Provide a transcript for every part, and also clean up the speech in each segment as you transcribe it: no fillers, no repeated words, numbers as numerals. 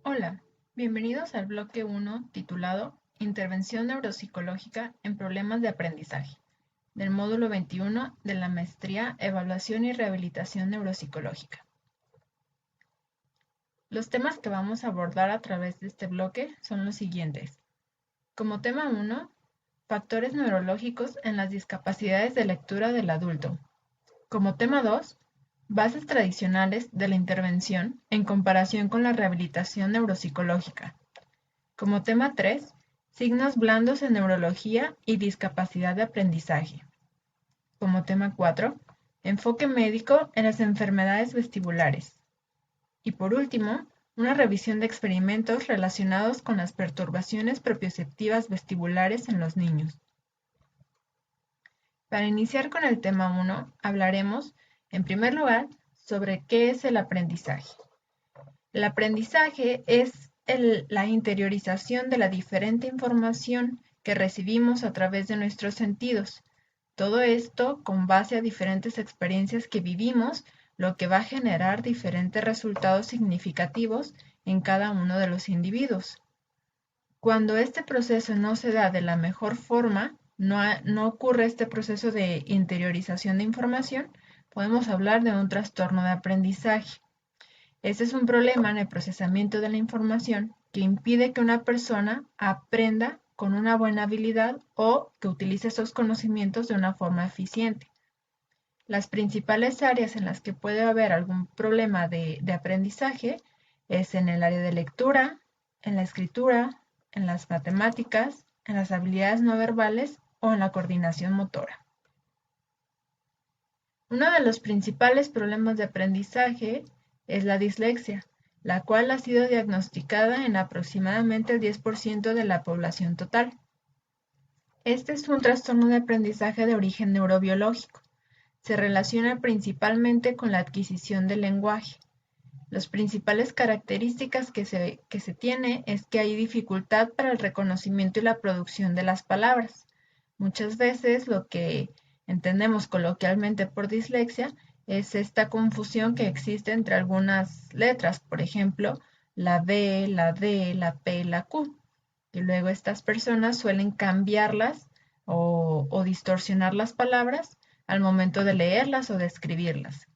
Hola, bienvenidos al bloque 1 titulado Intervención neuropsicológica en problemas de aprendizaje, del módulo 21 de la maestría Evaluación y Rehabilitación Neuropsicológica. Los temas que vamos a abordar a través de este bloque son los siguientes. Como tema 1, factores neurológicos en las discapacidades de lectura del adulto. Como tema 2, bases tradicionales de la intervención en comparación con la rehabilitación neuropsicológica. Como tema 3, signos blandos en neurología y discapacidad de aprendizaje. Como tema 4, enfoque médico en las enfermedades vestibulares. Y por último, una revisión de experimentos relacionados con las perturbaciones propioceptivas vestibulares en los niños. Para iniciar con el tema 1, hablaremos, en primer lugar, sobre qué es el aprendizaje. El aprendizaje es la interiorización de la diferente información que recibimos a través de nuestros sentidos. Todo esto con base a diferentes experiencias que vivimos, lo que va a generar diferentes resultados significativos en cada uno de los individuos. Cuando este proceso no se da de la mejor forma, no ocurre este proceso de interiorización de información, podemos hablar de un trastorno de aprendizaje. Este es un problema en el procesamiento de la información que impide que una persona aprenda con una buena habilidad o que utilice esos conocimientos de una forma eficiente. Las principales áreas en las que puede haber algún problema de aprendizaje es en el área de lectura, en la escritura, en las matemáticas, en las habilidades no verbales o en la coordinación motora. Uno de los principales problemas de aprendizaje es la dislexia, la cual ha sido diagnosticada en aproximadamente el 10% de la población total. Este es un trastorno de aprendizaje de origen neurobiológico. Se relaciona principalmente con la adquisición del lenguaje. Las principales características que se tiene es que hay dificultad para el reconocimiento y la producción de las palabras. Muchas veces lo que entendemos coloquialmente por dislexia es esta confusión que existe entre algunas letras, por ejemplo, la B, la D, la P, la Q, y luego estas personas suelen cambiarlas o distorsionar las palabras al momento de leerlas o de escribirlas.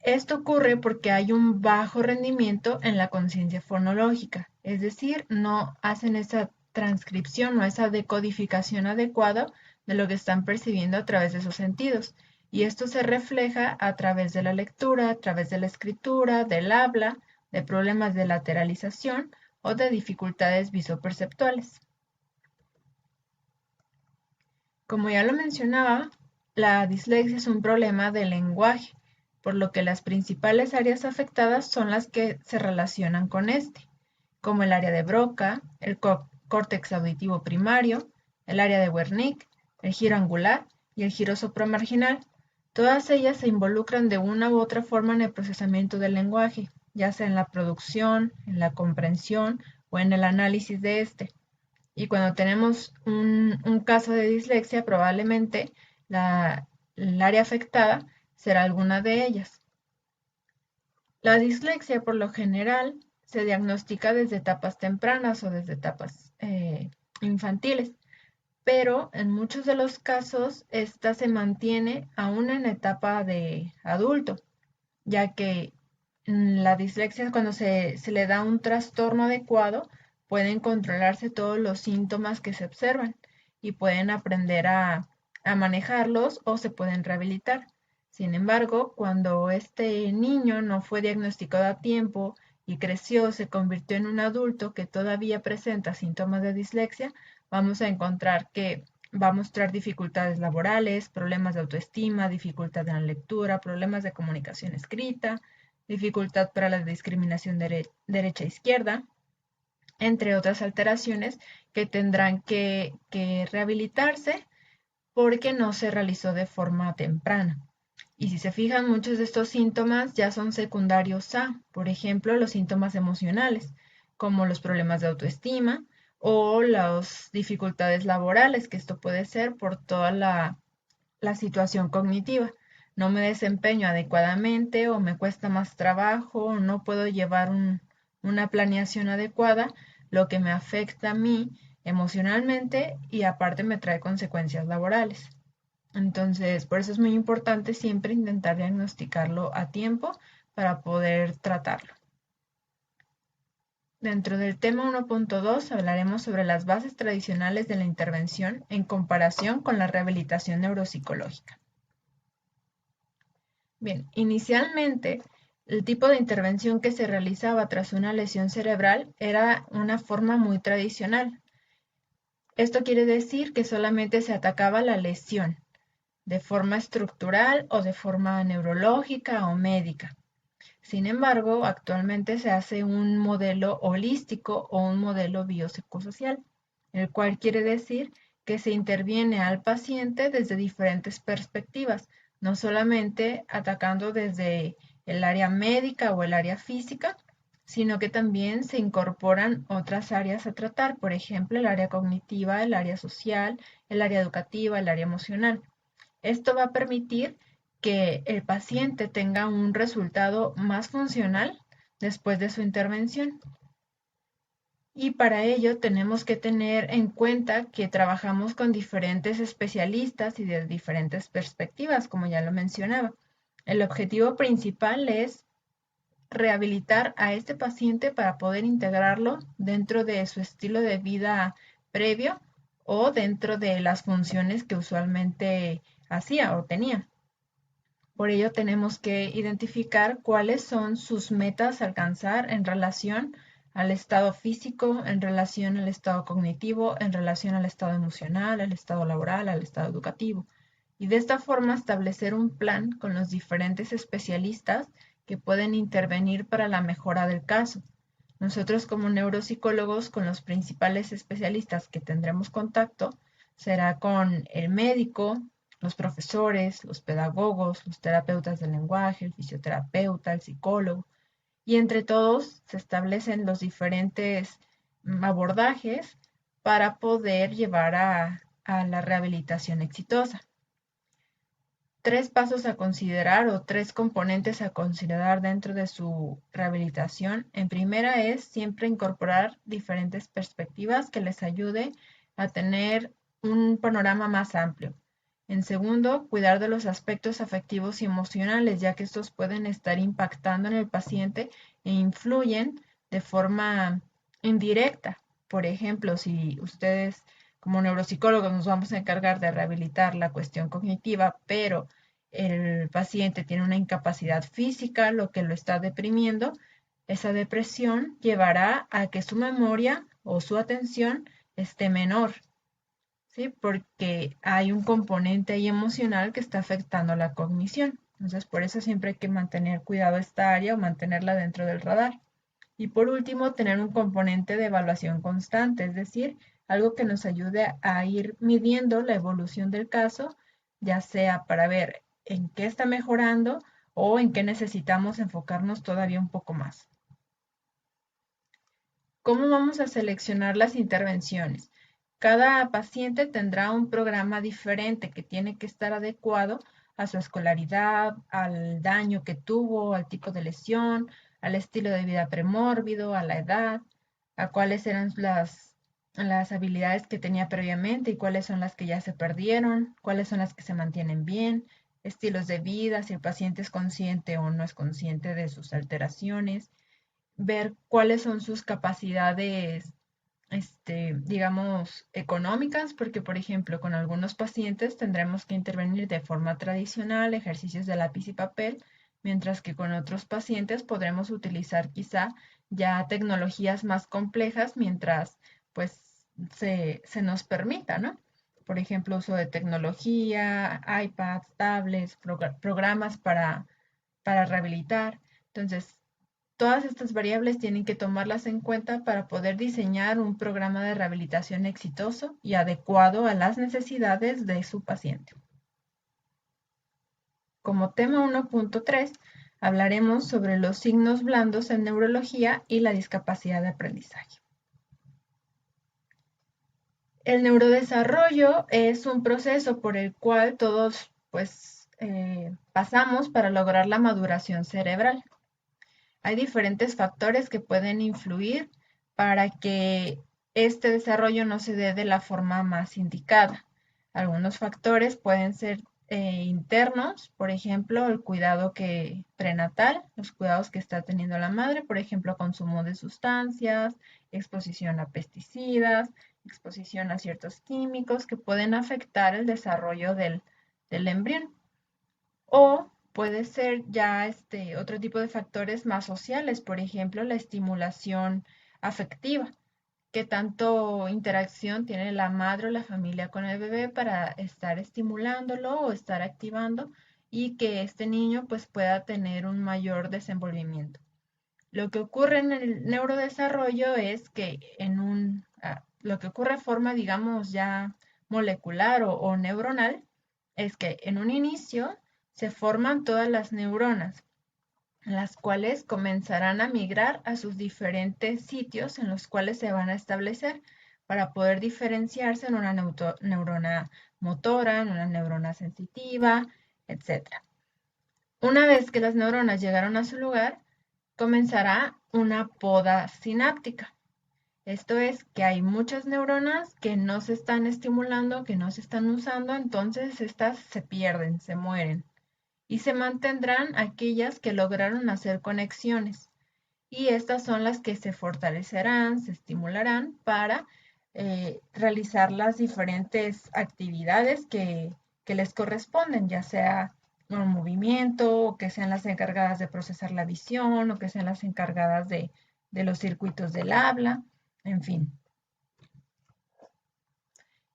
Esto ocurre porque hay un bajo rendimiento en la conciencia fonológica, es decir, no hacen esa transcripción o esa decodificación adecuada de lo que están percibiendo a través de sus sentidos. Y esto se refleja a través de la lectura, a través de la escritura, del habla, de problemas de lateralización o de dificultades visoperceptuales. Como ya lo mencionaba, la dislexia es un problema del lenguaje, por lo que las principales áreas afectadas son las que se relacionan con este, como el área de Broca, el córtex auditivo primario, el área de Wernicke, el giro angular y el giro supramarginal. Todas ellas se involucran de una u otra forma en el procesamiento del lenguaje, ya sea en la producción, en la comprensión o en el análisis de este. Y cuando tenemos un caso de dislexia, probablemente el área afectada será alguna de ellas. La dislexia, por lo general, se diagnostica desde etapas tempranas o desde etapas infantiles, pero en muchos de los casos esta se mantiene aún en etapa de adulto, ya que la dislexia, cuando se le da un trastorno adecuado, pueden controlarse todos los síntomas que se observan y pueden aprender a manejarlos o se pueden rehabilitar. Sin embargo, cuando este niño no fue diagnosticado a tiempo y creció, se convirtió en un adulto que todavía presenta síntomas de dislexia, vamos a encontrar que va a mostrar dificultades laborales, problemas de autoestima, dificultad en la lectura, problemas de comunicación escrita, dificultad para la discriminación derecha-izquierda, entre otras alteraciones que tendrán que rehabilitarse porque no se realizó de forma temprana. Y si se fijan, muchos de estos síntomas ya son secundarios a, por ejemplo, los síntomas emocionales, como los problemas de autoestima o las dificultades laborales, que esto puede ser por toda la situación cognitiva. No me desempeño adecuadamente o me cuesta más trabajo o no puedo llevar una planeación adecuada, lo que me afecta a mí emocionalmente y aparte me trae consecuencias laborales. Entonces, por eso es muy importante siempre intentar diagnosticarlo a tiempo para poder tratarlo. Dentro del tema 1.2 hablaremos sobre las bases tradicionales de la intervención en comparación con la rehabilitación neuropsicológica. Bien, inicialmente el tipo de intervención que se realizaba tras una lesión cerebral era una forma muy tradicional. Esto quiere decir que solamente se atacaba la lesión de forma estructural o de forma neurológica o médica. Sin embargo, actualmente se hace un modelo holístico o un modelo biopsicosocial, el cual quiere decir que se interviene al paciente desde diferentes perspectivas, no solamente atacando desde el área médica o el área física, sino que también se incorporan otras áreas a tratar, por ejemplo, el área cognitiva, el área social, el área educativa, el área emocional. Esto va a permitir que el paciente tenga un resultado más funcional después de su intervención. Y para ello tenemos que tener en cuenta que trabajamos con diferentes especialistas y de diferentes perspectivas, como ya lo mencionaba. El objetivo principal es rehabilitar a este paciente para poder integrarlo dentro de su estilo de vida previo o dentro de las funciones que usualmente hacía o tenía. Por ello tenemos que identificar cuáles son sus metas a alcanzar en relación al estado físico, en relación al estado cognitivo, en relación al estado emocional, al estado laboral, al estado educativo. Y de esta forma establecer un plan con los diferentes especialistas que pueden intervenir para la mejora del caso. Nosotros como neuropsicólogos con los principales especialistas que tendremos contacto será con el médico, los profesores, los pedagogos, los terapeutas del lenguaje, el fisioterapeuta, el psicólogo, y entre todos se establecen los diferentes abordajes para poder llevar a la rehabilitación exitosa. Tres pasos a considerar o tres componentes a considerar dentro de su rehabilitación. En primera es siempre incorporar diferentes perspectivas que les ayude a tener un panorama más amplio. En segundo, cuidar de los aspectos afectivos y emocionales, ya que estos pueden estar impactando en el paciente e influyen de forma indirecta. Por ejemplo, si ustedes como neuropsicólogos nos vamos a encargar de rehabilitar la cuestión cognitiva, pero el paciente tiene una incapacidad física, lo que lo está deprimiendo, esa depresión llevará a que su memoria o su atención esté menor, ¿sí? Porque hay un componente ahí emocional que está afectando la cognición. Entonces, por eso siempre hay que mantener cuidado esta área o mantenerla dentro del radar. Y por último, tener un componente de evaluación constante, es decir, algo que nos ayude a ir midiendo la evolución del caso, ya sea para ver en qué está mejorando o en qué necesitamos enfocarnos todavía un poco más. ¿Cómo vamos a seleccionar las intervenciones? Cada paciente tendrá un programa diferente que tiene que estar adecuado a su escolaridad, al daño que tuvo, al tipo de lesión, al estilo de vida premórbido, a la edad, a cuáles eran las habilidades que tenía previamente y cuáles son las que ya se perdieron, cuáles son las que se mantienen bien, estilos de vida, si el paciente es consciente o no es consciente de sus alteraciones, ver cuáles son sus capacidades, digamos, económicas, porque, por ejemplo, con algunos pacientes tendremos que intervenir de forma tradicional, ejercicios de lápiz y papel, mientras que con otros pacientes podremos utilizar quizá ya tecnologías más complejas mientras, pues, se nos permita, ¿no? Por ejemplo, uso de tecnología, iPads, tablets, programas para rehabilitar. Entonces, todas estas variables tienen que tomarlas en cuenta para poder diseñar un programa de rehabilitación exitoso y adecuado a las necesidades de su paciente. Como tema 1.3, hablaremos sobre los signos blandos en neurología y la discapacidad de aprendizaje. El neurodesarrollo es un proceso por el cual todos pasamos para lograr la maduración cerebral. Hay diferentes factores que pueden influir para que este desarrollo no se dé de la forma más indicada. Algunos factores pueden ser internos, por ejemplo, el cuidado prenatal, los cuidados que está teniendo la madre, por ejemplo, consumo de sustancias, exposición a pesticidas, exposición a ciertos químicos que pueden afectar el desarrollo del embrión. O puede ser ya otro tipo de factores más sociales, por ejemplo, la estimulación afectiva. Qué tanto interacción tiene la madre o la familia con el bebé para estar estimulándolo o estar activando y que este niño pues pueda tener un mayor desenvolvimiento. Lo que ocurre en el neurodesarrollo es que lo que ocurre de forma, digamos, ya molecular o neuronal, es que en un inicio se forman todas las neuronas, las cuales comenzarán a migrar a sus diferentes sitios en los cuales se van a establecer para poder diferenciarse en una neurona motora, en una neurona sensitiva, etc. Una vez que las neuronas llegaron a su lugar, comenzará una poda sináptica. Esto es que hay muchas neuronas que no se están estimulando, que no se están usando, entonces estas se pierden, se mueren. Y se mantendrán aquellas que lograron hacer conexiones. Y estas son las que se fortalecerán, se estimularán para realizar las diferentes actividades que les corresponden, ya sea un movimiento, o que sean las encargadas de procesar la visión, o que sean las encargadas de los circuitos del habla, en fin.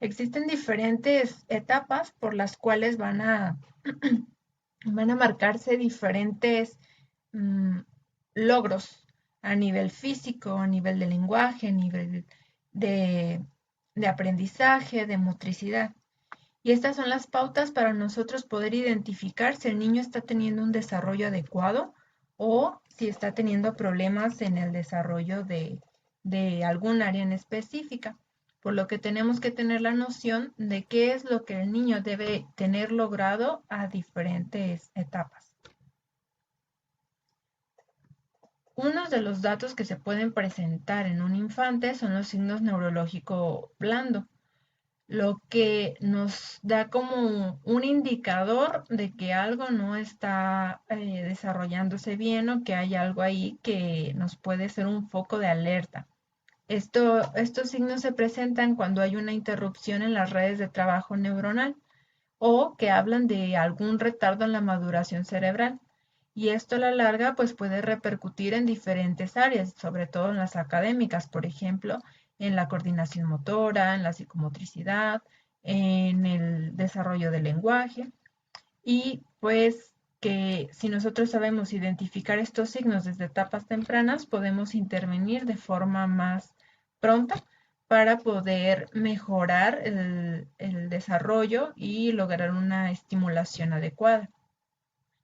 Existen diferentes etapas por las cuales van a marcarse diferentes logros a nivel físico, a nivel de lenguaje, a nivel de, de aprendizaje, de motricidad. Y estas son las pautas para nosotros poder identificar si el niño está teniendo un desarrollo adecuado o si está teniendo problemas en el desarrollo de algún área en específica. Por lo que tenemos que tener la noción de qué es lo que el niño debe tener logrado a diferentes etapas. Unos de los datos que se pueden presentar en un infante son los signos neurológicos blandos, lo que nos da como un indicador de que algo no está desarrollándose bien o que hay algo ahí que nos puede ser un foco de alerta. Estos signos se presentan cuando hay una interrupción en las redes de trabajo neuronal o que hablan de algún retardo en la maduración cerebral. Y esto a la larga pues puede repercutir en diferentes áreas, sobre todo en las académicas, por ejemplo, en la coordinación motora, en la psicomotricidad, en el desarrollo del lenguaje. Y pues que si nosotros sabemos identificar estos signos desde etapas tempranas, podemos intervenir de forma más pronta para poder mejorar el desarrollo y lograr una estimulación adecuada.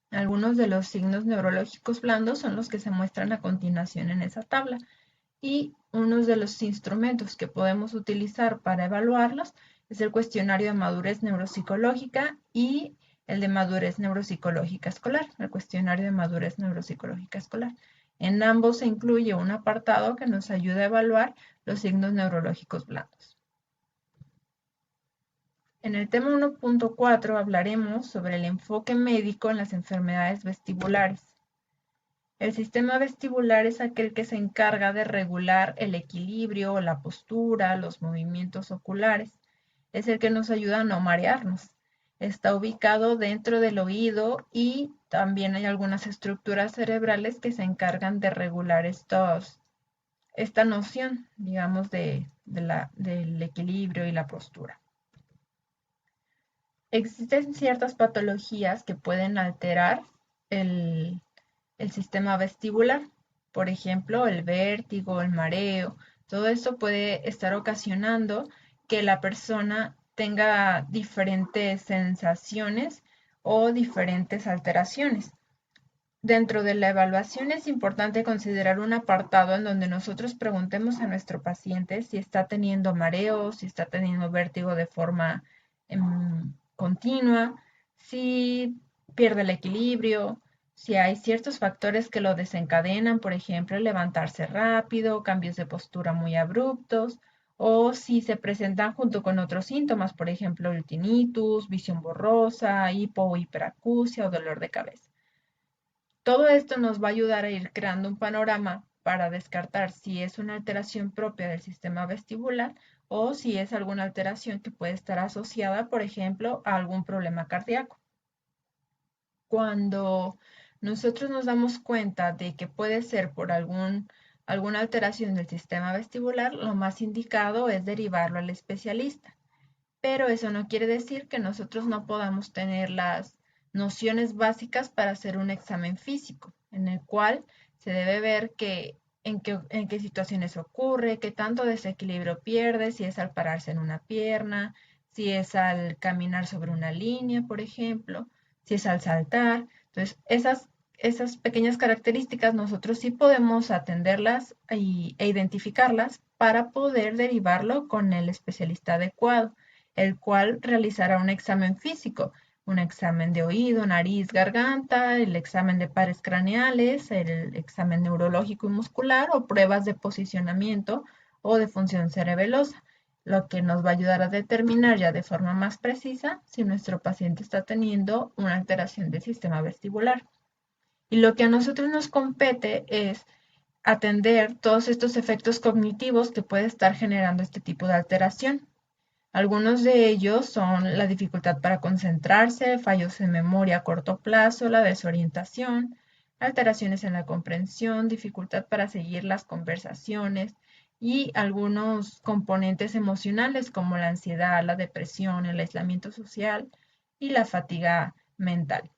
Algunos de los signos neurológicos blandos son los que se muestran a continuación en esa tabla y uno de los instrumentos que podemos utilizar para evaluarlos es el cuestionario de madurez neuropsicológica y el de madurez neuropsicológica escolar, el cuestionario de madurez neuropsicológica escolar. En ambos se incluye un apartado que nos ayuda a evaluar los signos neurológicos blandos. En el tema 1.4 hablaremos sobre el enfoque médico en las enfermedades vestibulares. El sistema vestibular es aquel que se encarga de regular el equilibrio, la postura, los movimientos oculares. Es el que nos ayuda a no marearnos. Está ubicado dentro del oído y también hay algunas estructuras cerebrales que se encargan de regular esta noción, digamos, del equilibrio y la postura. Existen ciertas patologías que pueden alterar el sistema vestibular, por ejemplo, el vértigo, el mareo, todo esto puede estar ocasionando que la persona tenga diferentes sensaciones o diferentes alteraciones. Dentro de la evaluación es importante considerar un apartado en donde nosotros preguntemos a nuestro paciente si está teniendo mareo, si está teniendo vértigo de forma continua, si pierde el equilibrio, Si hay ciertos factores que lo desencadenan, por ejemplo, levantarse rápido, cambios de postura muy abruptos, o si se presentan junto con otros síntomas, por ejemplo, el tinnitus, visión borrosa, hipo o hiperacusia o dolor de cabeza. Todo esto nos va a ayudar a ir creando un panorama para descartar si es una alteración propia del sistema vestibular o si es alguna alteración que puede estar asociada, por ejemplo, a algún problema cardíaco. Cuando nosotros nos damos cuenta de que puede ser por alguna alteración del sistema vestibular, lo más indicado es derivarlo al especialista. Pero eso no quiere decir que nosotros no podamos tener las nociones básicas para hacer un examen físico, en el cual se debe ver en qué situaciones ocurre, qué tanto desequilibrio pierde, si es al pararse en una pierna, si es al caminar sobre una línea, por ejemplo, si es al saltar. Entonces, esas pequeñas características nosotros sí podemos atenderlas e identificarlas para poder derivarlo con el especialista adecuado, el cual realizará un examen físico, un examen de oído, nariz, garganta, el examen de pares craneales, el examen neurológico y muscular o pruebas de posicionamiento o de función cerebelosa, lo que nos va a ayudar a determinar ya de forma más precisa si nuestro paciente está teniendo una alteración del sistema vestibular. Y lo que a nosotros nos compete es atender todos estos efectos cognitivos que puede estar generando este tipo de alteración. Algunos de ellos son la dificultad para concentrarse, fallos en memoria a corto plazo, la desorientación, alteraciones en la comprensión, dificultad para seguir las conversaciones y algunos componentes emocionales como la ansiedad, la depresión, el aislamiento social y la fatiga mental.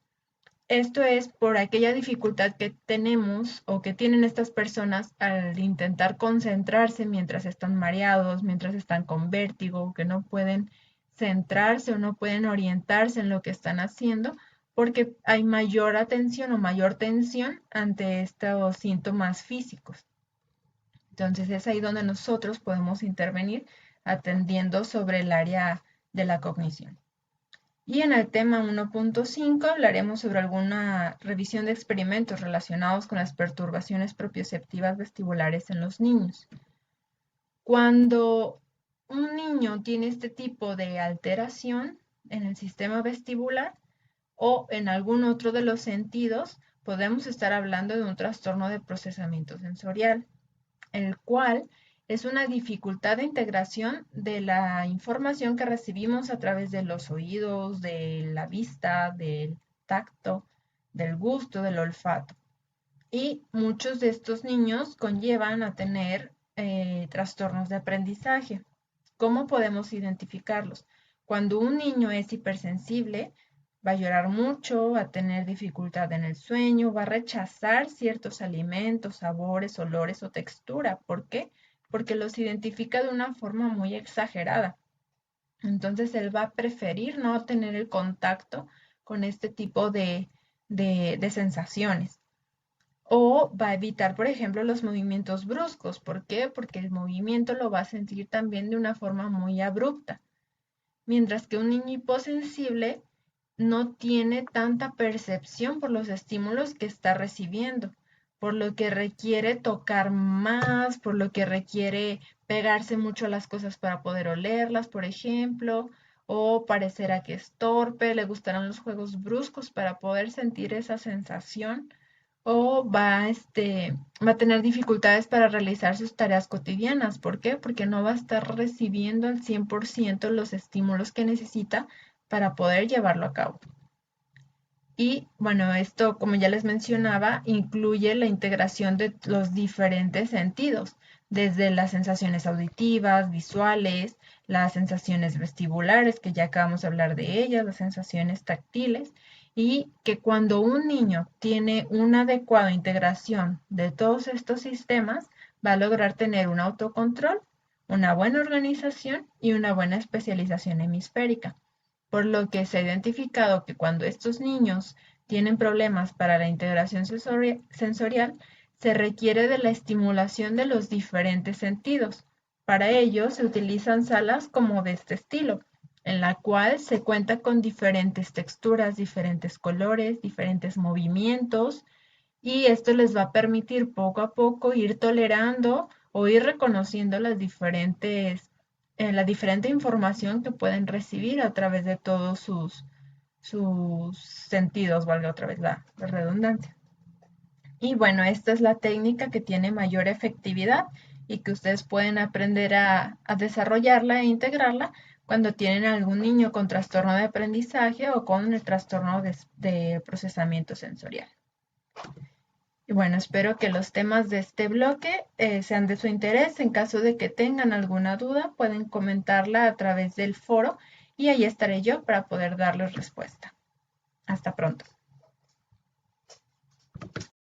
Esto es por aquella dificultad que tenemos o que tienen estas personas al intentar concentrarse mientras están mareados, mientras están con vértigo, que no pueden centrarse o no pueden orientarse en lo que están haciendo, porque hay mayor atención o mayor tensión ante estos síntomas físicos. Entonces es ahí donde nosotros podemos intervenir atendiendo sobre el área de la cognición. Y en el tema 1.5 hablaremos sobre alguna revisión de experimentos relacionados con las perturbaciones propioceptivas vestibulares en los niños. Cuando un niño tiene este tipo de alteración en el sistema vestibular o en algún otro de los sentidos, podemos estar hablando de un trastorno de procesamiento sensorial, el cual es una dificultad de integración de la información que recibimos a través de los oídos, de la vista, del tacto, del gusto, del olfato. Y muchos de estos niños conllevan a tener trastornos de aprendizaje. ¿Cómo podemos identificarlos? Cuando un niño es hipersensible, va a llorar mucho, va a tener dificultad en el sueño, va a rechazar ciertos alimentos, sabores, olores o textura. ¿Por qué? Porque los identifica de una forma muy exagerada. Entonces él va a preferir no tener el contacto con este tipo de sensaciones. O va a evitar, por ejemplo, los movimientos bruscos. ¿Por qué? Porque el movimiento lo va a sentir también de una forma muy abrupta. Mientras que un niño hiposensible no tiene tanta percepción por los estímulos que está recibiendo, por lo que requiere tocar más, por lo que requiere pegarse mucho a las cosas para poder olerlas, por ejemplo, o parecerá que es torpe, le gustarán los juegos bruscos para poder sentir esa sensación, o va a tener dificultades para realizar sus tareas cotidianas. ¿Por qué? Porque no va a estar recibiendo al 100% los estímulos que necesita para poder llevarlo a cabo. Y bueno, esto, como ya les mencionaba, incluye la integración de los diferentes sentidos, desde las sensaciones auditivas, visuales, las sensaciones vestibulares, que ya acabamos de hablar de ellas, las sensaciones táctiles, y que cuando un niño tiene una adecuada integración de todos estos sistemas, va a lograr tener un autocontrol, una buena organización y una buena especialización hemisférica, por lo que se ha identificado que cuando estos niños tienen problemas para la integración sensorial, se requiere de la estimulación de los diferentes sentidos. Para ello se utilizan salas como de este estilo, en la cual se cuenta con diferentes texturas, diferentes colores, diferentes movimientos, y esto les va a permitir poco a poco ir tolerando o ir reconociendo la diferente información que pueden recibir a través de todos sus sentidos, valga otra vez la redundancia. Y bueno, esta es la técnica que tiene mayor efectividad y que ustedes pueden aprender a desarrollarla e integrarla cuando tienen algún niño con trastorno de aprendizaje o con el trastorno de procesamiento sensorial. Y bueno, espero que los temas de este bloque sean de su interés. En caso de que tengan alguna duda, pueden comentarla a través del foro y ahí estaré yo para poder darles respuesta. Hasta pronto.